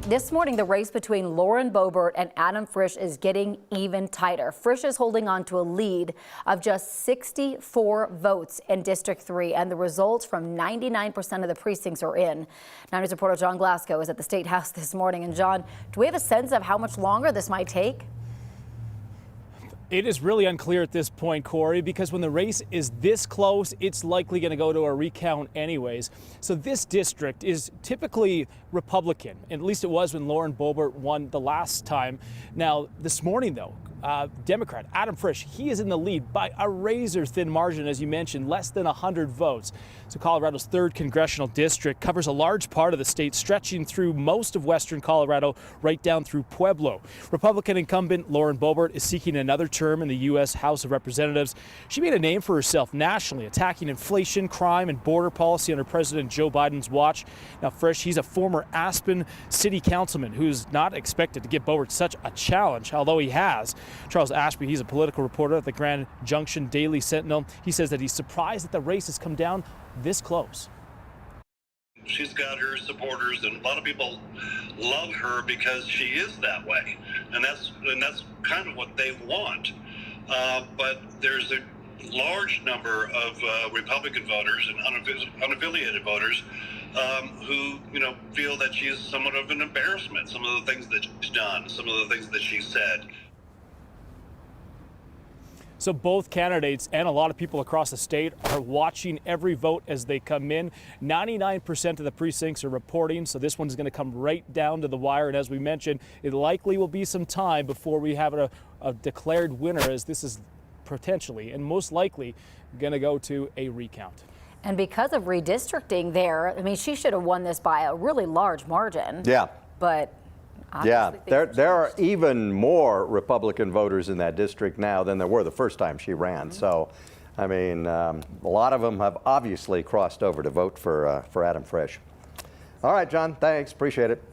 This morning, the race between Lauren Boebert and Adam Frisch is getting even tighter. Frisch is holding on to a lead of just 64 votes in District 3, and the results from 99% of the precincts are in. 9 News reporter John Glasgow is at the State House this morning. And John, do we have a sense of how much longer this might take? It is really unclear at this point, Corey, because when the race is this close, it's likely going to go to a recount anyways. So this district is typically Republican. At least it was when Lauren Boebert won the last time. Now, this morning, though, Democrat Adam Frisch, he is in the lead by a razor-thin margin, as you mentioned, less than 100 votes. So Colorado's 3rd congressional district covers a large part of the state, stretching through most of western Colorado, right down through Pueblo. Republican incumbent Lauren Boebert is seeking another term in the U.S. House of Representatives. She made a name for herself nationally, attacking inflation, crime, and border policy under President Joe Biden's watch. Now, Frisch, he's a former Aspen city councilman who's not expected to give Boebert such a challenge, although he has. Charles Ashby, he's a political reporter at the Grand Junction Daily Sentinel. He says that he's surprised that the race has come down this close. She's got her supporters, and a lot of people love her because she is that way, and that's kind of what they want. But there's a large number of Republican voters and unaffiliated voters who, feel that she's somewhat of an embarrassment. Some of the things that she's done, some of the things that she said. So both candidates and a lot of people across the state are watching every vote as they come in. 99% of the precincts are reporting, so this one's going to come right down to the wire. And as we mentioned, it likely will be some time before we have a declared winner, as this is potentially and most likely going to go to a recount. And because of redistricting there, I mean, she should have won this by a really large margin. Yeah. But yeah, there are even more Republican voters in that district now than there were the first time she ran. So, I mean, a lot of them have obviously crossed over to vote for Adam Frisch. All right, John, thanks. Appreciate it.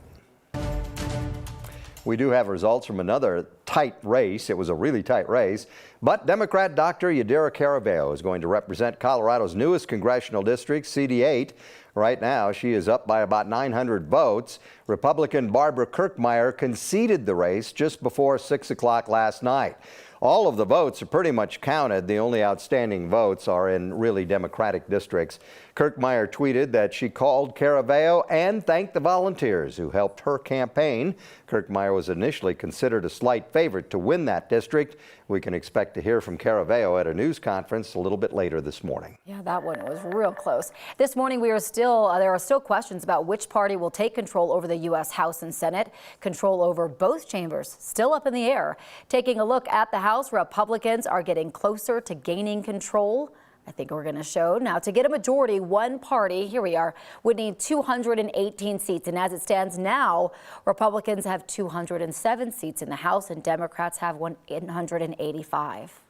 We do have results from another tight race. It was a really tight race. But Democrat Dr. Yadira Caraveo is going to represent Colorado's newest congressional district, CD8. Right now, she is up by about 900 votes. Republican Barbara Kirkmeyer conceded the race just before 6 o'clock last night. All of the votes are pretty much counted. The only outstanding votes are in really Democratic districts. Kirkmeyer tweeted that she called Caraveo and thanked the volunteers who helped her campaign. Kirkmeyer was initially considered a slight favorite to win that district. We can expect to hear from Caraveo at a news conference a little bit later this morning. Yeah, that one was real close. This morning, there are still questions about which party will take control over the U.S. House and Senate. Control over both chambers still up in the air. Taking a look at the House, Republicans are getting closer to gaining control. I think we're going to show. Now, to get a majority, one party, here we are, would need 218 seats. And as it stands now, Republicans have 207 seats in the House and Democrats have 185.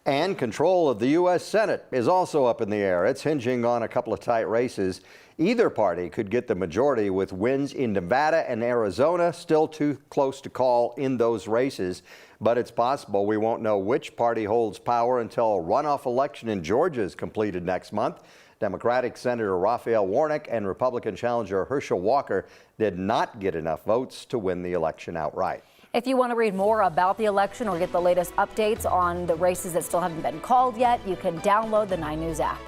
And control of the U.S. Senate is also up in the air. It's hinging on a couple of tight races. Either party could get the majority with wins in Nevada and Arizona. Still too close to call in those races, but it's possible we won't know which party holds power until a runoff election in Georgia is completed next month. Democratic Senator Raphael Warnock and Republican challenger Herschel Walker did not get enough votes to win the election outright. If you want to read more about the election or get the latest updates on the races that still haven't been called yet, you can download the 9 News app.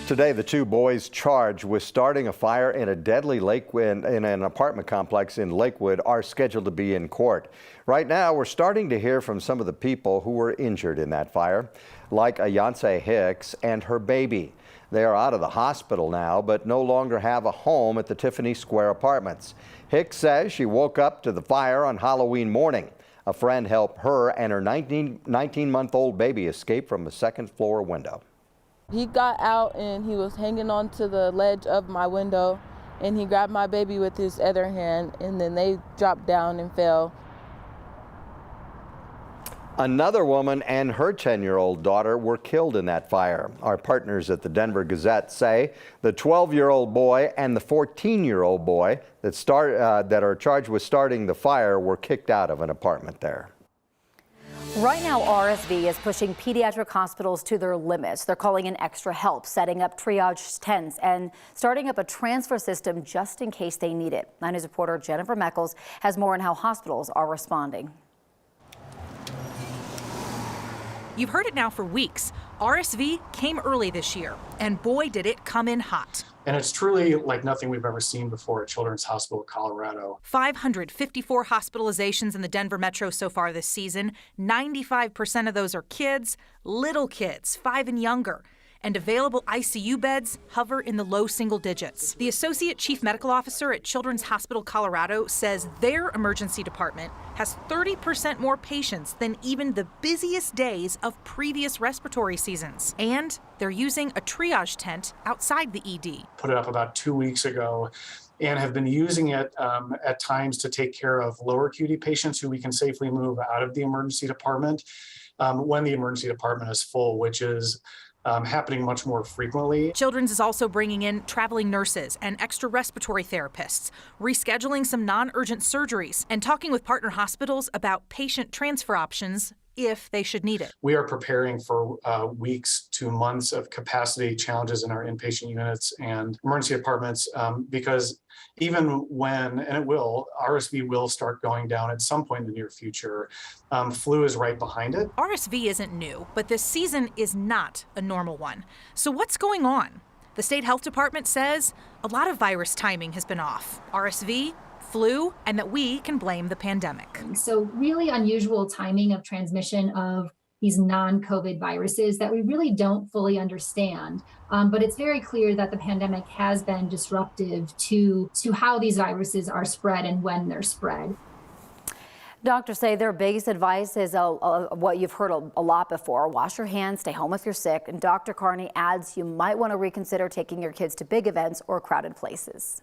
Today, the two boys charged with starting a fire in a deadly Lakewood in an apartment complex in Lakewood are scheduled to be in court. Right now, we're starting to hear from some of the people who were injured in that fire, like Ayance Hicks and her baby. They are out of the hospital now, but no longer have a home at the Tiffany Square Apartments. Hicks says she woke up to the fire on Halloween morning. A friend helped her and her 19-month-old baby escape from a second-floor window. He got out and he was hanging onto the ledge of my window, and he grabbed my baby with his other hand, and then they dropped down and fell. Another woman and her 10-year-old daughter were killed in that fire. Our partners at the Denver Gazette say the 12-year-old boy and the 14-year-old boy that are charged with starting the fire were kicked out of an apartment there. Right now, RSV is pushing pediatric hospitals to their limits. They're calling in extra help, setting up triage tents, and starting up a transfer system just in case they need it. 9 News reporter Jennifer Meckles has more on how hospitals are responding. You've heard it now for weeks. RSV came early this year, and boy, did it come in hot. And it's truly like nothing we've ever seen before at Children's Hospital of Colorado. 554 hospitalizations in the Denver metro so far this season. 95% of those are kids, little kids, 5 and younger. And available ICU beds hover in the low single digits. The Associate Chief Medical Officer at Children's Hospital Colorado says their emergency department has 30% more patients than even the busiest days of previous respiratory seasons. And they're using a triage tent outside the ED. Put it up about 2 weeks ago and have been using it at times to take care of lower acuity patients who we can safely move out of the emergency department when the emergency department is full, which is happening much more frequently. Children's is also bringing in traveling nurses and extra respiratory therapists, rescheduling some non-urgent surgeries, and talking with partner hospitals about patient transfer options if they should need it. We are preparing for weeks to months of capacity challenges in our inpatient units and emergency departments because even when, and it will, RSV will start going down at some point in the near future. Flu is right behind it. RSV isn't new, but this season is not a normal one. So what's going on? The state health department says a lot of virus timing has been off. RSV, flu, and that we can blame the pandemic. So really unusual timing of transmission of these non-COVID viruses that we really don't fully understand. But it's very clear that the pandemic has been disruptive to how these viruses are spread and when they're spread. Doctors say their biggest advice is what you've heard a lot before: wash your hands, stay home if you're sick. And Dr. Carney adds you might want to reconsider taking your kids to big events or crowded places.